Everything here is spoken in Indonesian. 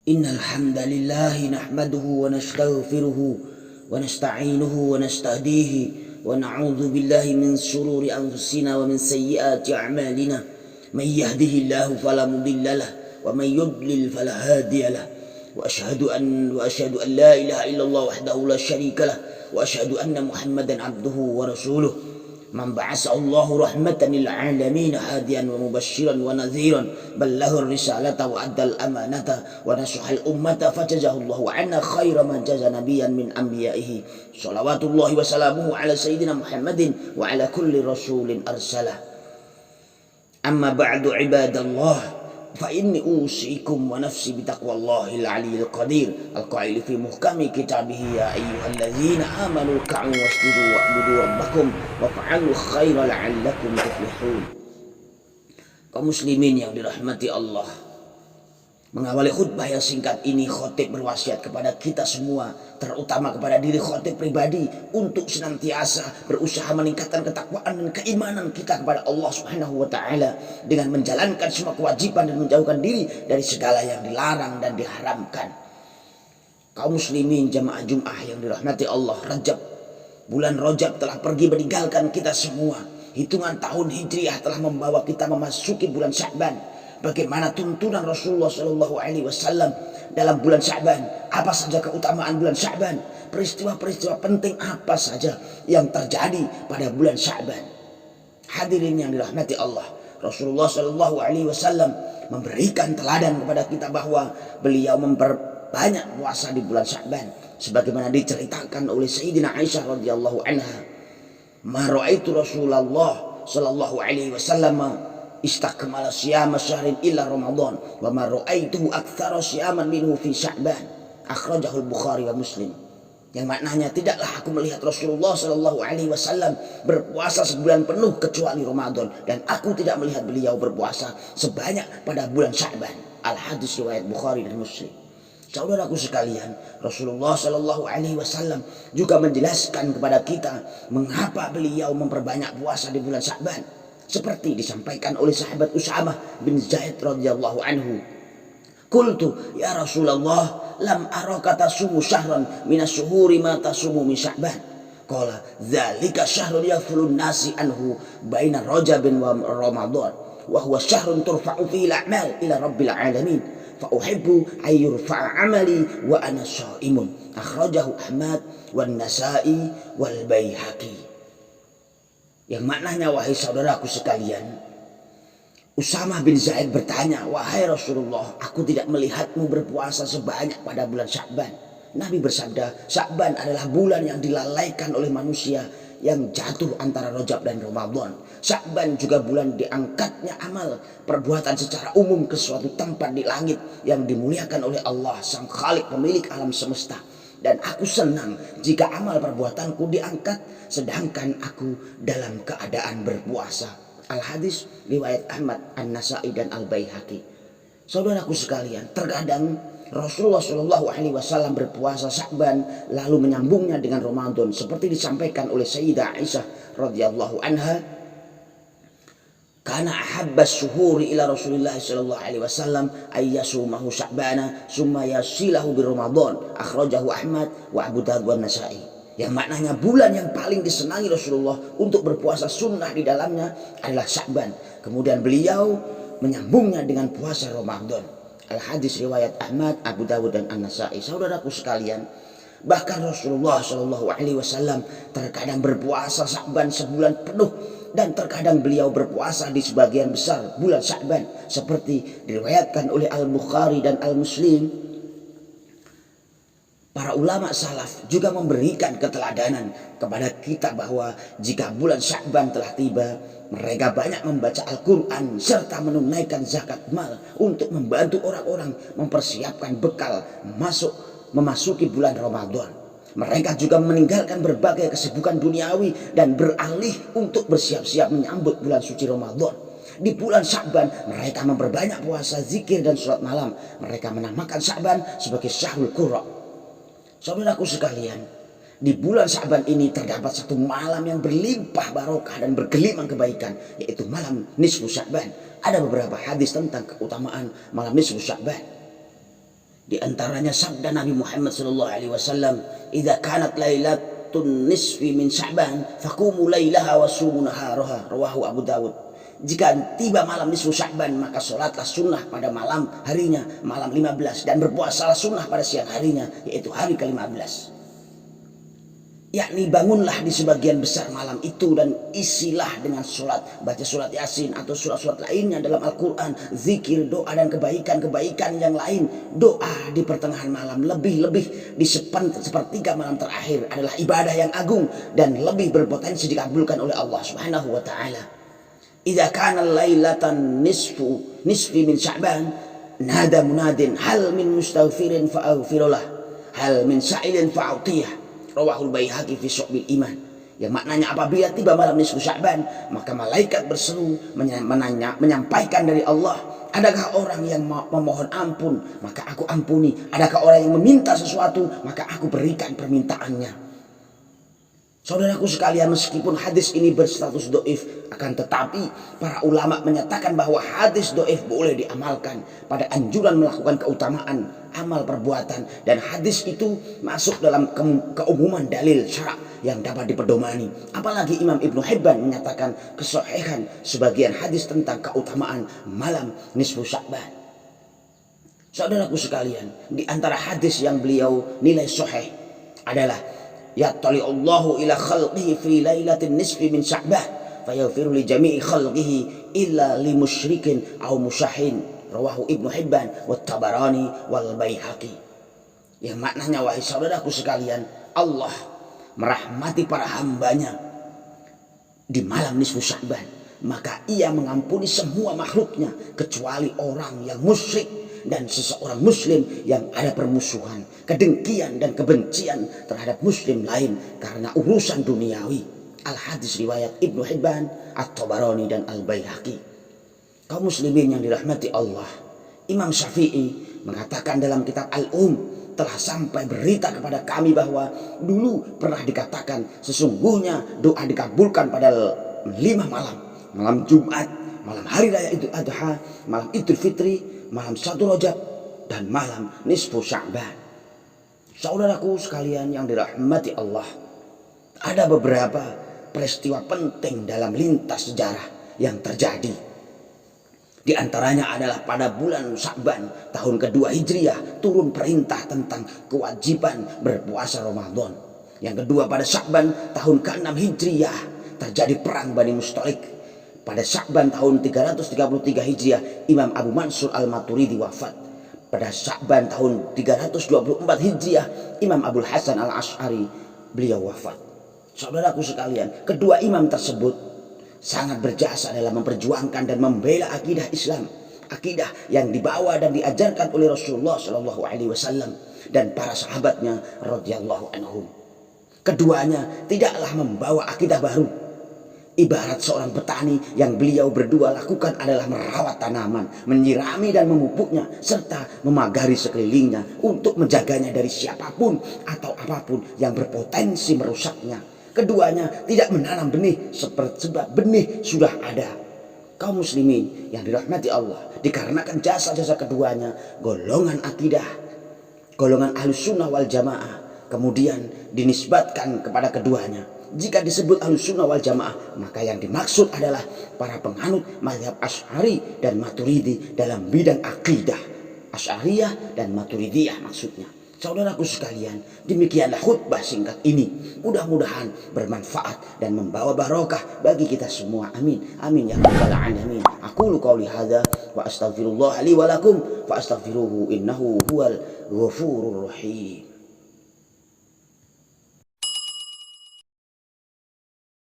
Innal hamdalillah nahmaduhu wa nastaghfiruhu wa nasta'inuhu wa nastahdihi wa na'udzu billahi min shururi anfusina wa min sayyiati a'malina. Man yahdihillahu fala mudilla lahu wa man yudlil fala hadiya lahu. Wa ashhadu an la ilaha illallah wahdahu la syarika lahu wa ashhadu anna Muhammadan abduhu wa rasuluh. Man ba'asa Allahu rahmatan lil alamin hadiyan wa mubasysyiran wa nadhiran ballagha risalata wa addal amanata wa nasahal ummata fajazahu Allahu 'anna khaira ma jaza nabiyyan min anbiya'ihi shalawatullahi wa salamuhu ala sayyidina Muhammadin wa ala kulli rasulin arsalah. Amma ba'du ibadallah fa inni usikum wa nafsi bitaqwallahil aliyyil qadir al-qail fi muhkami kitabih ya ayyuhalladzina amanu ka'u wasjudu wa'budu rabbakum wa fa'alu khaira la'allakum tuflihun. Kaum muslimin yang dirahmati Allah, mengawali khutbah yang singkat ini khatib berwasiat kepada kita semua, terutama kepada diri khatib pribadi, untuk senantiasa berusaha meningkatkan ketakwaan dan keimanan kita kepada Allah Subhanahu wa taala dengan menjalankan semua kewajiban dan menjauhkan diri dari segala yang dilarang dan diharamkan. Kaum muslimin jamaah Jumat yang dirahmati Allah, bulan Rajab telah pergi meninggalkan kita semua. Hitungan tahun Hijriah telah membawa kita memasuki bulan Sya'ban. Bagaimana tuntunan Rasulullah Shallallahu Alaihi Wasallam dalam bulan Sya'ban? Apa saja keutamaan bulan Sya'ban? Peristiwa-peristiwa penting apa saja yang terjadi pada bulan Sya'ban? Hadirin yang dirahmati Allah, Rasulullah Shallallahu Alaihi Wasallam memberikan teladan kepada kita bahwa beliau memperbanyak puasa di bulan Sya'ban, sebagaimana diceritakan oleh Sayyidina Aisyah radhiyallahu anha. Ma ra'aitu Rasulullah Shallallahu Alaihi Wasallam istakmala siyama syahrin illa Ramadan wa ma ra'aituhu aktsara siyaman minhu fi Sya'ban, akhrajahu al-Bukhari wa Muslim. Yang maknanya, tidaklah aku melihat Rasulullah sallallahu alaihi wasallam berpuasa sebulan penuh kecuali Ramadan, dan aku tidak melihat beliau berpuasa sebanyak pada bulan Sya'ban. Al-hadis riwayat Bukhari dan Muslim. Saudaraku sekalian, Rasulullah sallallahu alaihi wasallam juga menjelaskan kepada kita mengapa beliau memperbanyak puasa di bulan Sya'ban, seperti disampaikan oleh sahabat Usamah bin Zaid radhiyallahu anhu. Qultu ya Rasulullah, lam araka tasumu syahran minas syuhuri ma tasumu min Sya'ban. Qala dzalika syahrun yafulun nasi anhu baina Rajabin wa Ramadan wa huwa syahrun turfa'u fihi al-a'mal ila rabbil alamin fa uhibbu ay yurfa'a 'amali wa ana sha'imun, akhrajahu Ahmad wan Nasa'i wal Baihaqi. Yang maknanya, wahai saudaraku sekalian, Usamah bin Zaid bertanya, wahai Rasulullah, aku tidak melihatmu berpuasa sebanyak pada bulan Sya'ban. Nabi bersabda, Sya'ban adalah bulan yang dilalaikan oleh manusia, yang jatuh antara Rajab dan Ramadan. Sya'ban juga bulan diangkatnya amal perbuatan secara umum ke suatu tempat di langit yang dimuliakan oleh Allah sang Khalik, pemilik alam semesta. Dan aku senang jika amal perbuatanku diangkat sedangkan aku dalam keadaan berpuasa. Al-hadis riwayat Ahmad, An-Nasa'i dan Al-Baihaqi. Saudaraku sekalian, terkadang Rasulullah Shallallahu Alaihi Wasallam berpuasa Sya'ban lalu menyambungnya dengan Ramadan, seperti disampaikan oleh Sayyidah Aisyah radhiyallahu anha. Kana ahabbas syuhuri ila Rasulillah sallallahu alaihi wasallam ayyasumahu Sya'bana summa yasilahu bi Ramadan, akhrajahu Ahmad wa Abu Dawud wa Nasa'i. Yang maknanya, bulan yang paling disenangi Rasulullah untuk berpuasa sunnah di dalamnya adalah Sya'ban. Kemudian beliau menyambungnya dengan puasa Ramadan. Al-hadis riwayat Ahmad, Abu Dawud dan An-Nasa'i. Saudaraku sekalian, bahkan Rasulullah sallallahu alaihi wasallam terkadang berpuasa Sya'ban sebulan penuh, dan terkadang beliau berpuasa di sebagian besar bulan Sya'ban, seperti diriwayatkan oleh Al-Bukhari dan Al-Muslim. Para ulama salaf juga memberikan keteladanan kepada kita bahwa jika bulan Sya'ban telah tiba, mereka banyak membaca Al-Quran serta menunaikan zakat mal untuk membantu orang-orang mempersiapkan bekal memasuki bulan Ramadan. Mereka juga meninggalkan berbagai kesibukan duniawi dan beralih untuk bersiap-siap menyambut bulan suci Ramadan. Di bulan Sya'ban mereka memperbanyak puasa, zikir dan sholat malam. Mereka menamakan Sya'ban sebagai Syahrul Qurra. Saudaraku sekalian, di bulan Sya'ban ini terdapat satu malam yang berlimpah barokah dan bergelimang kebaikan, yaitu malam nisfu Sya'ban. Ada beberapa hadis tentang keutamaan malam nisfu Sya'ban. Di antaranya sabda Nabi Muhammad sallallahu alaihi wasallam, "Idza kanat lailatun nisfi min Sya'ban, faqumu lailaha wa sumu naharaha." Rawahu Abu Dawud. Jika tiba malam nisfu Sya'ban, maka salatlah sunnah pada malam harinya, malam 15, dan berpuasalah sunnah pada siang harinya, yaitu hari ke-15. Yakni bangunlah di sebagian besar malam itu dan isilah dengan sholat, baca surat Yasin atau surat-surat lainnya dalam Al-Quran, zikir, doa, dan kebaikan-kebaikan yang lain. Doa di pertengahan malam, lebih-lebih di sepertiga malam terakhir adalah ibadah yang agung dan lebih berpotensi dikabulkan oleh Allah Subhanahu wa Ta'ala. Idza kana lailatan nisfi min Sya'ban, nada munadin, hal min mustaghfirin fa'aghfirullah, hal min sa'ilin fa'utiyah. Rawahul Baihaqi fi Syu'bil Iman. Yang maknanya apabila tiba malam nisfu Sya'ban, maka malaikat berseru menyampaikan dari Allah, adakah orang yang memohon ampun, maka aku ampuni. Adakah orang yang meminta sesuatu, maka aku berikan permintaannya. Saudaraku sekalian, meskipun hadis ini berstatus doif, akan tetapi para ulama menyatakan bahwa hadis doif boleh diamalkan pada anjuran melakukan keutamaan amal perbuatan, dan hadis itu masuk dalam keumuman dalil syarak yang dapat dipedomani. Apalagi Imam Ibnu Hibban menyatakan kesahihan sebagian hadis tentang keutamaan malam nisfu Sya'ban. Saudaraku sekalian, di antara hadis yang beliau nilai sahih adalah yattali'ullahu ila khalqihi fi lailatin nisfi min Sya'ban fayaghfiru li jami'i khalqihi illa li musyrikin aw musyahin. Rawahu Ibnu Hibban wa Tabarani wal Baihaqi. Yang maknanya, wahai saudaraku sekalian, Allah merahmati para hambanya di malam nisfu Sya'ban, maka ia mengampuni semua makhluknya kecuali orang yang musyrik dan seseorang muslim yang ada permusuhan, kedengkian dan kebencian terhadap muslim lain karena urusan duniawi. Al-hadis riwayat Ibnu Hibban, At-Tabarani dan Al-Baihaqi. Kaum muslimin yang dirahmati Allah, Imam Syafi'i mengatakan dalam kitab telah sampai berita kepada kami bahwa dulu pernah dikatakan sesungguhnya doa dikabulkan pada 5 malam: malam Jumat, malam hari raya Idul Adha, malam Idul Fitri, malam 1 Rajab, dan malam nisfu Sya'ban. Saudaraku sekalian yang dirahmati Allah, ada beberapa peristiwa penting dalam lintas sejarah yang terjadi. Di antaranya adalah pada bulan Sya'ban tahun kedua Hijriah turun perintah tentang kewajiban berpuasa Ramadan. Yang kedua, pada Sya'ban tahun ke-6 Hijriah terjadi perang Bani Mustalik. Pada Sya'ban tahun 333 Hijriah Imam Abu Mansur Al-Maturidi wafat. Pada Sya'ban tahun 324 Hijriah Imam Abul Hasan Al-Asy'ari beliau wafat. Saudaraku sekalian, kedua imam tersebut sangat berjasa dalam memperjuangkan dan membela akidah Islam, akidah yang dibawa dan diajarkan oleh Rasulullah Shallallahu Alaihi Wasallam dan para sahabatnya radhiyallahu anhum. Keduanya tidaklah membawa akidah baru. Ibarat seorang petani yang beliau berdua lakukan adalah merawat tanaman, menyirami dan memupuknya, serta memagari sekelilingnya untuk menjaganya dari siapapun atau apapun yang berpotensi merusaknya. Keduanya tidak menanam benih sebab benih sudah ada. Kaum muslimin yang dirahmati Allah, dikarenakan jasa-jasa keduanya, golongan akidah, golongan Ahlussunnah wal Jamaah kemudian dinisbatkan kepada keduanya. Jika disebut Ahlussunnah wal Jamaah, maka yang dimaksud adalah para penganut mazhab Asy'ari dan Maturidi dalam bidang akidah, Asy'ariyah dan Maturidiyah maksudnya. Saudaraku sekalian, demikianlah khutbah singkat ini. Mudah-mudahan bermanfaat dan membawa barokah bagi kita semua. Amin. Amin ya rabbal alamin. Aqulu qouli hadza wa astaghfirullah li wa lakum fa astaghfiruhu innahu huwal ghafurur rahim.